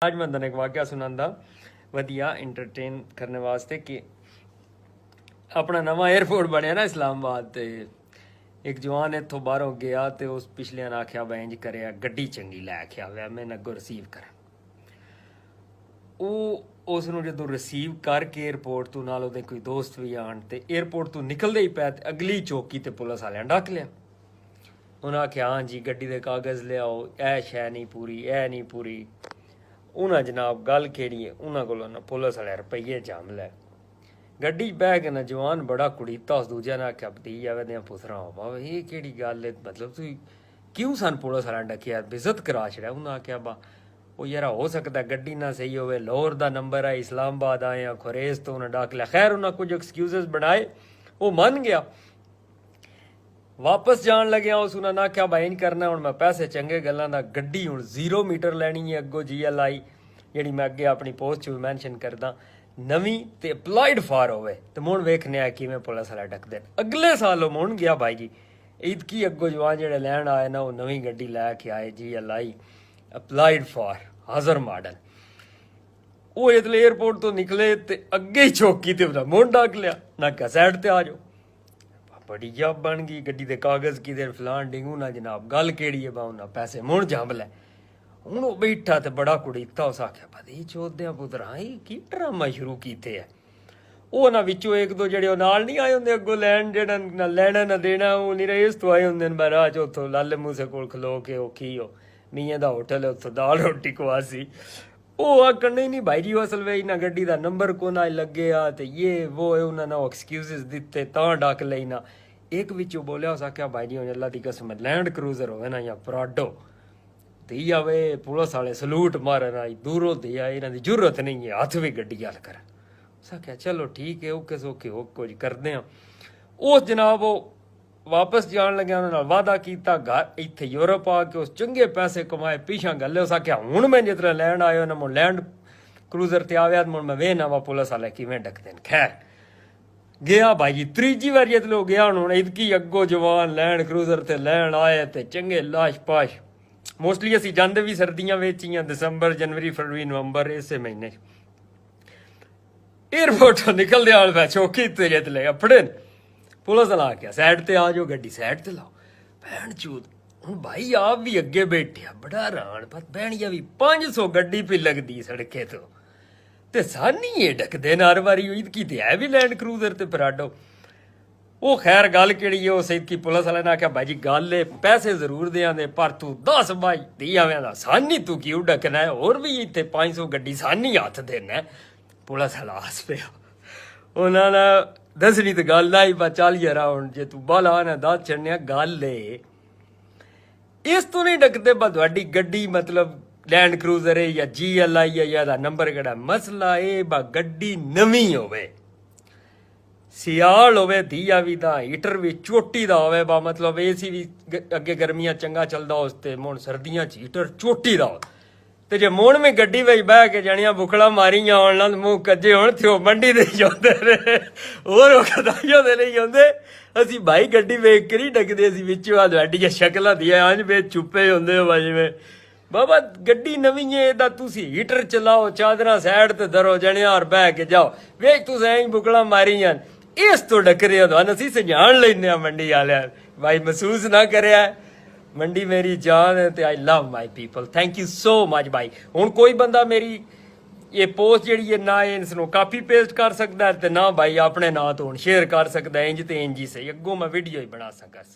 आज मैं ਤੁਹਾਨੂੰ ਇੱਕ ਵਾਕਿਆ ਸੁਣਾਉਂਦਾ ਵਧੀਆ ਐਂਟਰਟੇਨ ਕਰਨ ਵਾਸਤੇ ਕਿ ਆਪਣਾ ਨਵਾਂ 에ਅਰਪੋਰਟ ਬਣਿਆ ਨਾ ਇਸਲਾਮਾਬਾਦ ਤੇ ਇੱਕ ਜਵਾਨ ਇੱਥੋਂ ਬਾਹਰੋਂ ਗਿਆ ਤੇ ਉਸ ਪਿਛਲਿਆਂ ਨੇ ਆਖਿਆ ਬਈ ਇੰਜ ਕਰਿਆ ਗੱਡੀ ਚੰਗੀ ਲੈ ਕੇ ਆਇਆ ਮੈਂ ਅੱਗੋਂ ਰਿਸੀਵ ਕਰਾਂ ਉਹ ਉਸ ਨੂੰ ਜਦੋਂ ਰਿਸੀਵ ਕਰਕੇ 에ਅਰਪੋਰਟ ਤੋਂ ਨਾਲ ਉਹਦੇ ਕੋਈ ਦੋਸਤ ਵੀ ਆਣ ਤੇ 에ਅਰਪੋਰਟ ਤੋਂ ਨਿਕਲਦੇ ਹੀ ਪੈ ਤੇ ਅਗਲੀ ਚੌਕੀ ਤੇ ਪੁਲਿਸ ਵਾਲਿਆਂ ਡੱਕ ਲਿਆ ਉਹਨਾਂ ਆਖਿਆ ਹਾਂ ਜੀ ਗੱਡੀ ਦੇ ਕਾਗਜ਼ ਲਿਆਓ ਇਹ ਸ਼ੈ ਨਹੀਂ ਪੂਰੀ ਇਹ ਨਹੀਂ ਪੂਰੀ उन्हें जनाब गल केड़ी है उन्होंने को पुलिस वाले रुपये जम लै गड्डी बह के ना जवान बड़ा कुड़ीता उस दूजे ने आख्या भतीजा वे पुछना हो बाबा ये केड़ी गल है मतलब तू क्यों सन पुलिस वाले डकिया बेइज्जत करा छड़िया उन्हें आख्या बा वो यार हो सकता गड्डी ना सही होवे लाहौर का नंबर है इस्लामाबाद आए खुरेज तो उन्हें डक लिया खैर उन्हें कुछ एक्सक्यूजेस बनाए वो मन गया वापस जान लग्या उस उन्होंने आख्या भाई इंज करना हूँ मैं पैसे चंगे गल्लां दा गड्डी हूँ 0 मीटर लैनी है अगों GLI जी मैं अगे अपनी पोस्ट च भी मैंशन करदा नवीं ते अपलाइड फार होवे तो मुण वेखने आ किवें पुलिस वाले डकदे अगले साल मुण गया भाई जी ईदकी अगों जवान जेड़े लैण आए ना वो नवीं गड्डी लैके आए GLI अपलाइड फार हाजर मॉडल वो इतले एयरपोर्ट तो निकले ते अगे ही चौकी ते मुण डक लिया ना क्या साइड ते आ जाओ बड़ी जब बन गई गड्डी के कागज़ की देर फलान डिंगू ना जनाब गल केड़ी है बाऊ ना पैसे मुण जंब लै हूँ वो बैठा तो बड़ा कुड़ीता उस आख्या पता चौदह पुत्रा की ड्रामा शुरू किए है वो ना विचों एक दो जेड़े नाल नहीं आए होंगे अगों लैन जेड़ा ना लैना ना देना वो नहीं इस तो आए होंगे मैं राह च उतों लाले मूसे कोल खलो के औखी हो मियाँ का होटल है उतों दाल रोटी खवासी वो आखन नहीं भाई जी असल वे इन्हें गड्डी का नंबर को ना लगे आ तो ये वो उन्होंने एक्सक्यूजेस दिते तां डक लेना एक विचों बोलिया उस आख्या भाई जी हुण अल्लाह दी कसम लैंड क्रूजर होवे ना या पराडो दी आवे पुलिस वाले सलूट मारन आई दूरों दे आए इन्हां दी जरूरत नहीं है हथ भी गड्डी गल कर उस आख्या चलो ठीक है ओके सोके हो कुछ करदे आ उस जनाब वो वापस जान लग्या उन्हां नाल वादा कीता घर इत्थे यूरोप आके उस चंगे पैसे कमाए पीछा गले उस आख्या हुण मैं जितना लैंड आयो ना मुण लैंड क्रूजर ते आव्या मुण मैं वेखना वा पुलिस वाले किवें डकदे ने खैर गया भाई जी तीजी बार जितने गया हूँ इतकी अगो जवान लैंड क्रूजर ते लैन आए ते चंगे लाश पाश मोस्टली असी जाते भी सर्दियां विच ही दिसंबर जनवरी फरवरी नवंबर इसे महीने एयरपोर्ट निकलदे आल पै चौकी ते जितले अपने पुलिस ला के साइड ते आ जाओ गड्डी साइड ते लाओ भैन चूत हूँ भाई आप भी अगे बैठे बड़ा हैरान पर भैनिया भी 500 गड्डी पी लगती सड़के तो ते सानी ये डकदे न हर बारी ईदकी ते है भी लैंड क्रूजर ते पराडो वो खैर गल केड़ी है उस ईदकी पुलिस वाले ने आख्या भाई जी गल है पैसे जरूर देंदे पर तू 10 भाई दी आवें दा सानी तू क्यों डकना है और भी इत्थे 500 गड्डी सानी हथ देना पुलिस वाला हस पिया उन्होंने दसनी तो गल आई बा चल यार हुण जे तू बाला ने दस छड़निया गल इस तो नहीं डकदे बा तुहाडी गड्डी मतलब लैंड क्रूजर है या GLI है या नंबर केड़ा मसला है बा गड्डी नवी होवे सियाल होवे दिया भी दा हीटर भी चोटी दा होवे बा मतलब AC भी अगे गर्मियां चंगा चलदा उसते मुण सर्दियां च हीटर चोटी दा हो ते जे मुण में गड्डी विच बह के जणियां बुखड़ा मारियां होण ना मूंह कज्जे होण ते ओ मंडी दे जांदे ने और ओ कदाइयां दे नहीं जांदे असी भाई गड्डी वेख के नहीं डकदे असी विचों आ तुहाडी शक्लां दियां अंज वे चुप्पे हुंदे हो जिवें बाबा गड्डी नवी है तुसी हीटर चलाओ चादर साइड ते धरो जणिया और बह के जाओ वेच तुस ऐ बुकला मारी जान इस तो डक रहे हो असी सजान लेने मंडी वाले भाई महसूस ना करया मंडी मेरी जान है ते I love my people thank you so much भाई हुण कोई बंदा मेरी ये पोस्ट जी है ना इसनों कापी पेस्ट कर सकता है ते ना भाई अपने ना तो हुण शेयर कर सकता है इंज ते इंज ही सही अगों मैं वीडियो ही बना सकां